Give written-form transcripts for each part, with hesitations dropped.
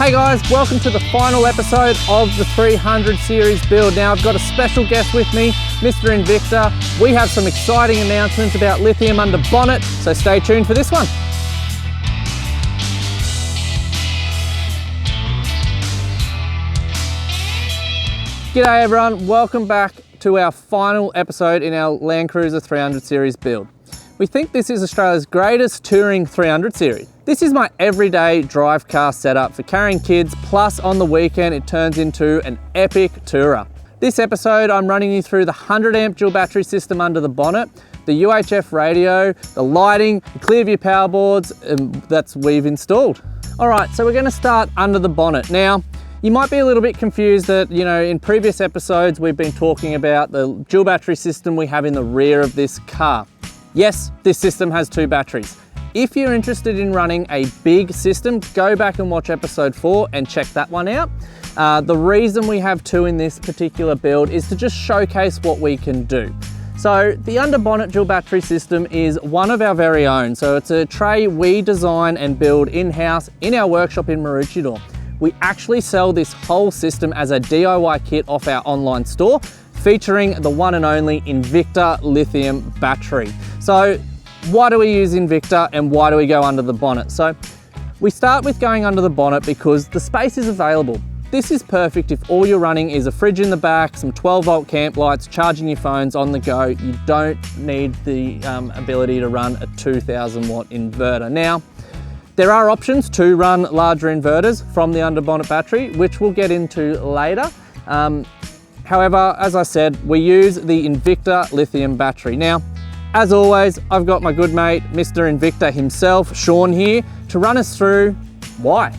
Hey guys, welcome to the final episode of the 300 series build. Now I've got a special guest with me, Mr. Invicta. We have some exciting announcements about lithium under bonnet, so stay tuned for this one. G'day everyone, welcome back to our final episode in our LandCruiser 300 series build. We think this is Australia's greatest touring 300 series. This is my everyday drive car setup for carrying kids, plus on the weekend it turns into an epic tourer. This episode I'm running you through the 100 amp dual battery system under the bonnet, the UHF radio, the lighting, the Clearview power boards that we've installed. Alright, so we're going to start under the bonnet. Now, you might be a little bit confused that, in previous episodes we've been talking about the dual battery system we have in the rear of this car. Yes, this system has two batteries. If you're interested in running a big system, go back and watch episode 4 and check that one out. The reason we have two in this particular build is to just showcase what we can do. So the Under-Bonnet dual battery system is one of our very own. So it's a tray we design and build in-house in our workshop in Maroochydore. We actually sell this whole system as a DIY kit off our online store, featuring the one and only Invicta lithium battery. So why do we use Invicta and why do we go under the bonnet? So we start with going under the bonnet because the space is available. This is perfect if all you're running is a fridge in the back, some 12 volt camp lights, charging your phones on the go. You don't need the ability to run a 2000 watt inverter. Now, there are options to run larger inverters from the under-bonnet battery, which we'll get into later. However, as I said, we use the Invicta lithium battery. Now, as always, I've got my good mate, Mr. Invicta himself, Shaun here, to run us through why.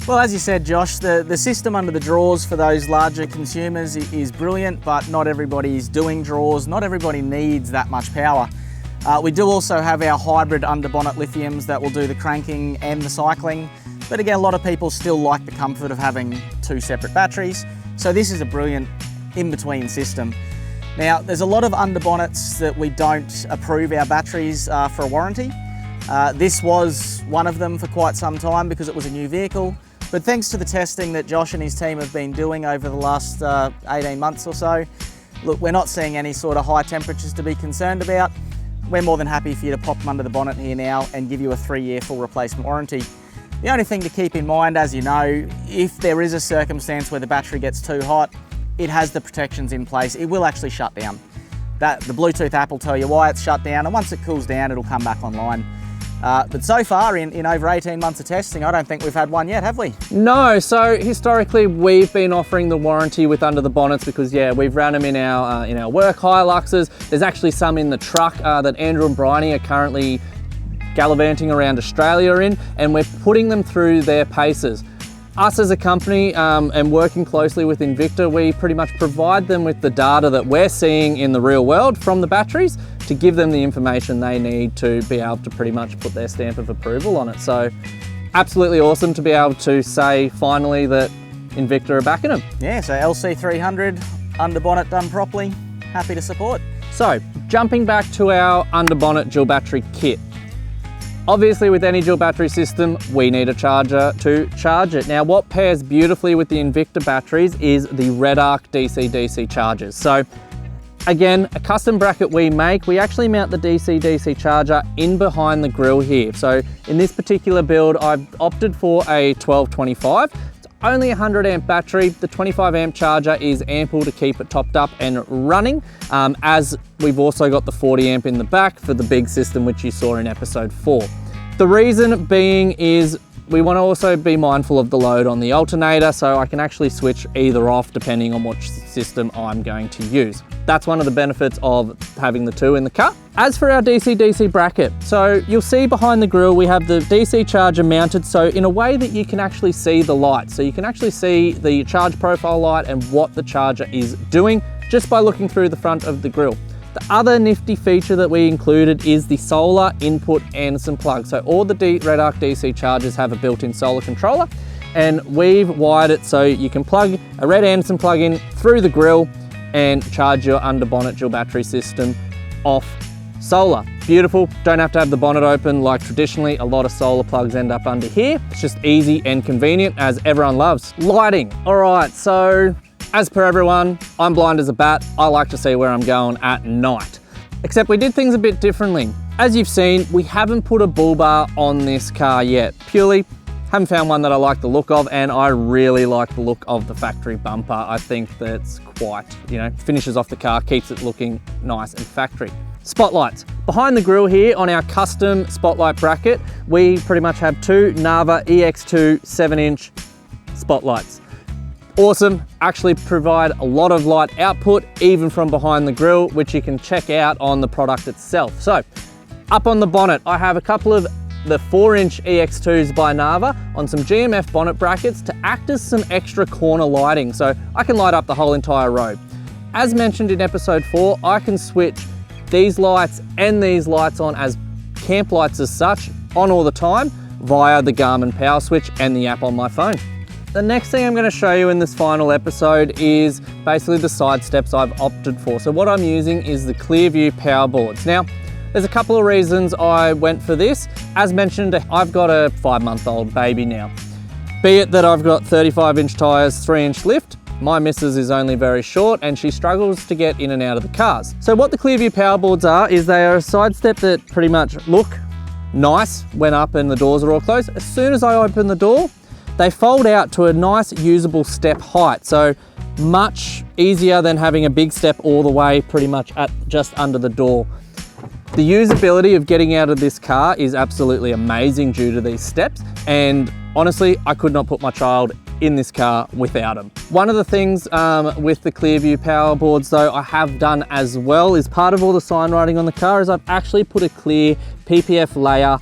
Well, as you said, Josh, the system under the drawers for those larger consumers is brilliant, but not everybody is doing drawers. Not everybody needs that much power. We do also have our hybrid under-bonnet lithiums that will do the cranking and the cycling. But again, a lot of people still like the comfort of having two separate batteries. So this is a brilliant in-between system. Now, there's a lot of under-bonnets that we don't approve our batteries for a warranty. This was one of them for quite some time because it was a new vehicle. But thanks to the testing that Josh and his team have been doing over the last 18 months or so, look, we're not seeing any sort of high temperatures to be concerned about. We're more than happy for you to pop them under the bonnet here now and give you a 3-year full replacement warranty. The only thing to keep in mind, as you know, if there is a circumstance where the battery gets too hot, it has the protections in place. It will actually shut down. The Bluetooth app will tell you why it's shut down, and once it cools down, it'll come back online. But so far, in over 18 months of testing, I don't think we've had one yet, have we? No, so historically we've been offering the warranty with under the bonnets because we've ran them in our work Hiluxes. There's actually some in the truck that Andrew and Bryony are currently gallivanting around Australia in, and we're putting them through their paces. Us as a company and working closely with Invicta, we pretty much provide them with the data that we're seeing in the real world from the batteries to give them the information they need to be able to pretty much put their stamp of approval on it. So absolutely awesome to be able to say finally that Invicta are backing them. Yeah, so LC300, under-bonnet done properly, happy to support. So jumping back to our under-bonnet dual battery kit. Obviously, with any dual battery system, we need a charger to charge it. Now, what pairs beautifully with the Invicta batteries is the REDARC DC-DC chargers. So again, a custom bracket we make, we actually mount the DC-DC charger in behind the grille here. So in this particular build, I've opted for a 1225. It's only a 100 amp battery. The 25 amp charger is ample to keep it topped up and running, as we've also got the 40 amp in the back for the big system, which you saw in episode 4. The reason being is we want to also be mindful of the load on the alternator, so I can actually switch either off depending on which system I'm going to use. That's one of the benefits of having the two in the car. As for our DC-DC bracket, so you'll see behind the grille we have the DC charger mounted so in a way that you can actually see the light. So you can actually see the charge profile light and what the charger is doing just by looking through the front of the grille. The other nifty feature that we included is the solar input and some plugs. So all the REDARC DC chargers have a built-in solar controller, and we've wired it so you can plug a red Anderson plug-in through the grille and charge your under-bonnet dual battery system off Solar, beautiful. Don't have to have the bonnet open like traditionally. A lot of solar plugs end up under here. It's just easy and convenient, as everyone loves. Lighting, all right, so as per everyone, I'm blind as a bat. I like to see where I'm going at night. Except we did things a bit differently. As you've seen, we haven't put a bull bar on this car yet. Purely, haven't found one that I like the look of, and I really like the look of the factory bumper. I think that's quite, finishes off the car, keeps it looking nice and factory. Spotlights. Behind the grille here on our custom spotlight bracket, we pretty much have two Narva EX2 7-inch spotlights. Awesome, actually provide a lot of light output even from behind the grille, which you can check out on the product itself. So up on the bonnet, I have a couple of the 4-inch EX2s by Narva on some GMF bonnet brackets to act as some extra corner lighting, so I can light up the whole entire road. As mentioned in episode 4, I can switch these lights and these lights on as camp lights as such, on all the time, via the Garmin PowerSwitch and the app on my phone. The next thing I'm going to show you in this final episode is basically the side steps I've opted for. So what I'm using is the Clearview power boards. Now, there's a couple of reasons I went for this. As mentioned, I've got a 5-month-old baby now. Be it that I've got 35-inch tyres, 3-inch lift, my missus is only very short and she struggles to get in and out of the cars. So what the Clearview power boards are is they are a side step that pretty much look nice when up and the doors are all closed. As soon as I open the door, they fold out to a nice usable step height. So much easier than having a big step all the way pretty much at just under the door. The usability of getting out of this car is absolutely amazing due to these steps, and honestly, I could not put my child in this car without them. One of the things with the Clearview power boards though I have done as well is part of all the sign writing on the car is I've actually put a clear PPF layer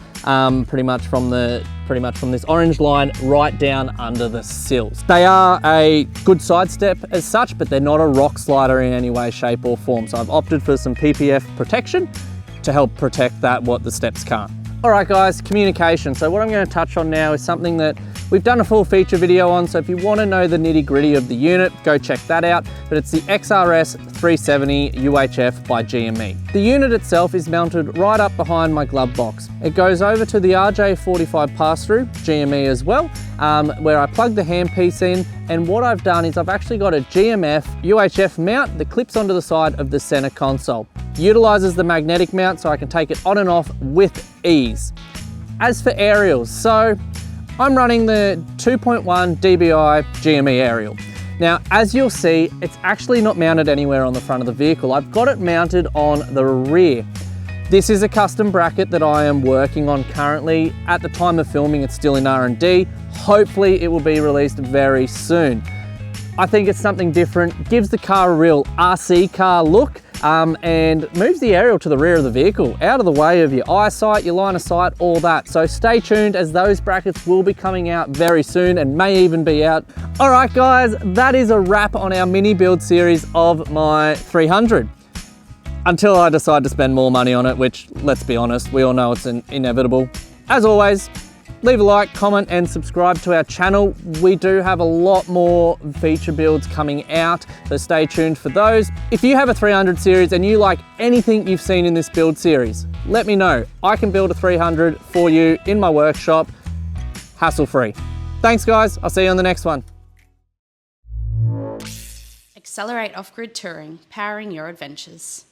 pretty much from this orange line right down under the sills. They are a good side step as such, but they're not a rock slider in any way, shape or form. So I've opted for some PPF protection to help protect that what the steps can't. All right guys, communication. So what I'm going to touch on now is something that we've done a full feature video on, so if you want to know the nitty gritty of the unit, go check that out. But it's the XRS-370 UHF by GME. The unit itself is mounted right up behind my glove box. It goes over to the RJ45 pass-through, GME as well, where I plug the handpiece in, and what I've done is I've actually got a GMF UHF mount that clips onto the side of the center console. Utilizes the magnetic mount so I can take it on and off with ease. As for aerials, so I'm running the 2.1 dBi GME aerial. Now, as you'll see, it's actually not mounted anywhere on the front of the vehicle. I've got it mounted on the rear. This is a custom bracket that I am working on currently. At the time of filming, it's still in R&D. Hopefully it will be released very soon. I think it's something different, gives the car a real RC car look, and moves the aerial to the rear of the vehicle, out of the way of your eyesight, your line of sight, all that. So stay tuned, as those brackets will be coming out very soon and may even be out. All right guys, that is a wrap on our mini build series of my 300. Until I decide to spend more money on it, which, let's be honest, we all know it's inevitable. As always, leave a like, comment and subscribe to our channel. We do have a lot more feature builds coming out, so stay tuned for those. If you have a 300 series and you like anything you've seen in this build series, let me know. I can build a 300 for you in my workshop, hassle-free. Thanks guys, I'll see you on the next one. Accelerate off-grid touring, powering your adventures.